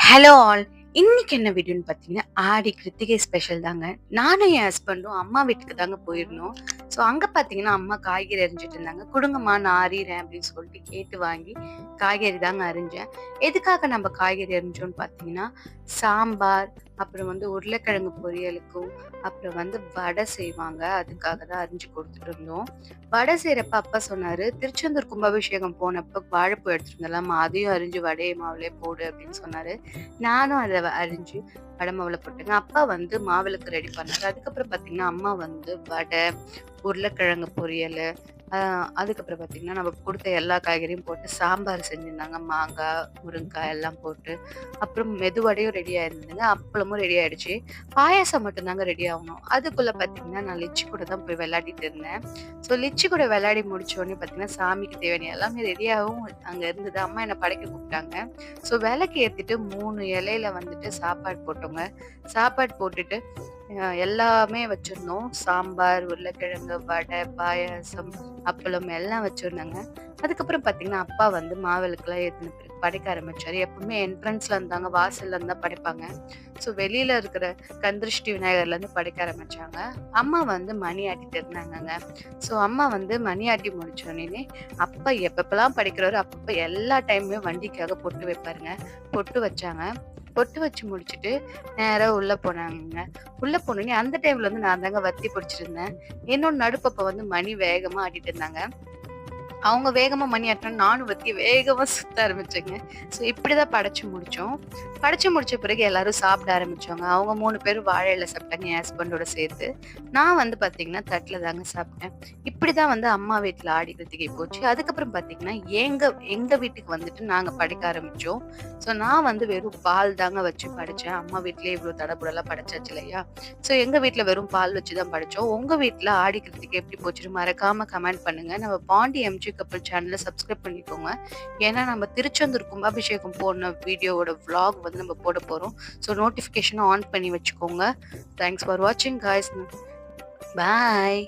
Hello all. இன்னைக்கு என்ன வீடியோன்னு பார்த்தீங்கன்னா, ஆடி கிருத்திகை ஸ்பெஷல் தாங்க. நானும் என் ஹஸ்பண்டும் அம்மா வீட்டுக்கு தாங்க போயிருந்தோம். ஸோ அங்க பார்த்தீங்கன்னா, அம்மா காய்கறி அரிஞ்சுட்டு இருந்தாங்க. "குடுங்கம்மா நான் அரியிறேன்" அப்படின்னு சொல்லிட்டு கேட்டு வாங்கி காய்கறி தாங்க அரிஞ்சேன். எதுக்காக நம்ம காய்கறி அரிஞ்சோம்ன்னு பார்த்தீங்கன்னா, சாம்பார், அப்புறம் உருளைக்கிழங்கு பொரியலுக்கும், அப்புறம் வடை செய்வாங்க. அதுக்காக தான் அரிஞ்சு குடுத்துட்டு இருந்தோம். வடை செய்றப்ப அப்பா சொன்னாரு, "திருச்செந்தூர் கும்பாபிஷேகம் போனப்ப வாழைப்பூ எடுத்துட்டு வந்தேன்லம்மா, அதையும் அரிஞ்சு வடை மாவுலயே போடு" அப்படின்னு சொன்னாரு. நானும் அத அரிஞ்சு வடை மாவுல போட்டேங்க. அப்பா மாவிளக்கு ரெடி பண்ணாரு. அதுக்கப்புறம் பார்த்தீங்கன்னா, அம்மா வடை, உருளைக்கிழங்கு பொரியலு, அ அதுக்கப்புறம் பார்த்தீங்கன்னா, நம்ம குடுத்த எல்லா காய்கறியும் போட்டு சாம்பார் செஞ்சிருந்தாங்க. மாங்காய், முருங்கக்காய் எல்லாம் போட்டு. அப்புறம் மெதுவடையும் ரெடி ஆயிருந்ததுங்க. அப்பளமும் ரெடி ஆயிடுச்சு. பாயாசம் மட்டும் தாங்க ரெடி ஆகணும். அதுக்குள்ள பார்த்தீங்கன்னா, நான் லிச்சி கூட தான் போய் விளையாடிட்டு இருந்தேன். ஸோ லிச்சி கூட விளையாடி முடிச்ச உடனே பார்த்தீங்கன்னா, சாமிக்கு தேவையான எல்லாமே ரெடியாவும் அங்க இருந்தது. அம்மா என்ன படைக்க கூப்பிட்டாங்க. ஸோ விளக்கு ஏத்திட்டு 3 இலையில சாப்பாடு போட்டோங்க. சாப்பாடு போட்டுட்டு எல்லாமே வச்சிருந்தோம். சாம்பார், உருளைக்கிழங்கு, வடை, பாயாசம், அப்பளம் எல்லாம் வச்சிருந்தேங்க. அதுக்கப்புறம் பார்த்தீங்கன்னா, அப்பா மாவிளக்குலாம் ஏத்துன பிறகு படைக்க ஆரம்பிச்சாரு. எப்பவுமே என்ட்ரன்ஸ்ல இருந்தாங்க, வாசல்ல இருந்தா படைப்பாங்க. ஸோ வெளியில இருக்கிற கந்திருஷ்டி விநாயகர்லேருந்து படைக்க ஆரம்பிச்சாங்க. அம்மா மணி ஆட்டிட்டு இருந்தாங்கங்க. ஸோ அம்மா மணி ஆட்டி முடிச்ச உடனே, அப்பா எப்பப்பலாம் படைக்கிறாரோ அப்பப்ப எல்லா டைமுமே வண்டிக்காக பொட்டு வைப்பாருங்க. பொட்டு வச்சாங்க. பொட்டு வச்சு முடிச்சுட்டு நேரா உள்ள போனாங்கங்க. உள்ள போனோனே அந்த டைம்ல நான் தாங்க வத்தி பிடிச்சிட்டு இருந்தேன். என்னோட நடுப்பப்ப மணி வேகமா ஆட்டிட்டு இருந்தாங்க. அவங்க வேகமா மணி ஆட்டுனா நானும் வத்தி வேகமா சுத்த ஆரம்பிச்சேங்க. ஸோ இப்படிதான் படைச்சு முடிச்சோம். படைச்சு முடிச்ச பிறகு எல்லாரும் சாப்பிட ஆரம்பிச்சோங்க. அவங்க 3 பேரும் வாழை இலை சாப்பிட்டாங்க என் ஹஸ்பண்டோட சேர்த்து. நான் பார்த்தீங்கன்னா, தட்டுல தாங்க சாப்பிட்டேன். இப்படிதான் அம்மா வீட்ல ஆடி கிருத்திகை போச்சு. அதுக்கப்புறம் பார்த்தீங்கன்னா, எங்க எங்க வீட்டுக்கு நாங்க படைக்க ஆரம்பிச்சோம். ஸோ நான் வெறும் பால் தாங்க வச்சு படைச்சேன். அம்மா வீட்லயே இவ்ளோ தடபுடலா படைச்சாச்சு இல்லையா? ஸோ எங்க வீட்ல வெறும் பால் வச்சு தான் படைச்சோம். உங்க வீட்ல ஆடி கிருத்திகை எப்படி போச்சுன்னு மறக்காம கமெண்ட் பண்ணுங்க. நம்ம பாண்டி எம்ஜி கப்பல் சேனலை சப்ஸ்கிரைப் பண்ணிக்கோங்க. ஏன்னா நம்ம திருச்செந்தூர் கும்பாபிஷேகம் போன வீடியோவோட விளாக் நம்ம போட போறோம். ஸோ நோட்டிஃபிகேஷனை ஆன் பண்ணி வச்சுக்கோங்க. தேங்க்ஸ் ஃபார் வாட்சிங் காய்ஸ். பாய்.